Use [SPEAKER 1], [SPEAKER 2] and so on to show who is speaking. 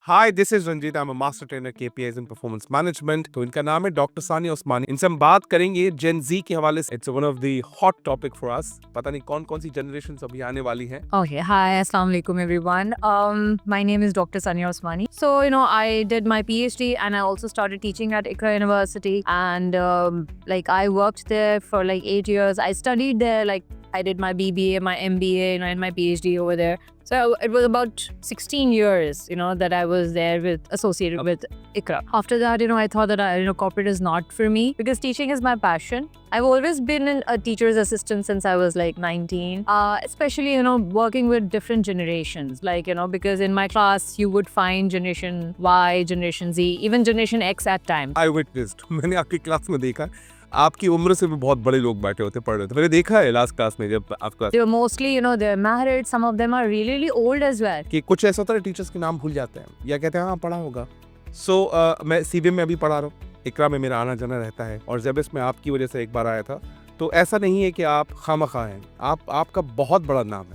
[SPEAKER 1] Hi this is Ranjit I am a master trainer KPIs in performance management. तो इनका नाम है डॉक्टर सानिया उस्मानी। इनसे हम बात करेंगे जेन जी के हवाले से। It's one of the hot topic for us. पता नहीं कौन कौन सी जनरेशन अभी आने वाली हैं।
[SPEAKER 2] Okay, hi, assalamu alaikum everyone. My name is Dr. Sania Osmani. So, I did my PhD and I also started teaching at Iqra University. And I worked there for like 8 years. I studied there, I did my BBA, my MBA, and my PhD over there. So it was about 16 years, that I was there associated with Iqra. After that, I thought that corporate is not for me because teaching is my passion. I've always been a teacher's assistant since I was like 19. Especially, working with different generations. Because in my class you would find Generation Y, Generation Z, even Generation X at times.
[SPEAKER 1] I witnessed मैंने आपकी class में देखा, आपकी उम्र से भी बहुत बड़े लोग बैठे होते पढ़ रहे थे। मैंने देखा है लास्ट क्लास में जब आपका
[SPEAKER 2] They were mostly, they're married. Some of them are really, really old as well.
[SPEAKER 1] कि कुछ ऐसा होता है टीचर्स के नाम भूल जाते हैं या कहते हैं हाँ पढ़ा होगा। सो मैं सीबीएम में अभी पढ़ा रहा हूँ, इकरा में मेरा आना जाना रहता है और जेबिस में आपकी वजह से एक बार आया था। तो ऐसा नहीं है कि आप खामखा हैं, आपका बहुत बड़ा नाम है।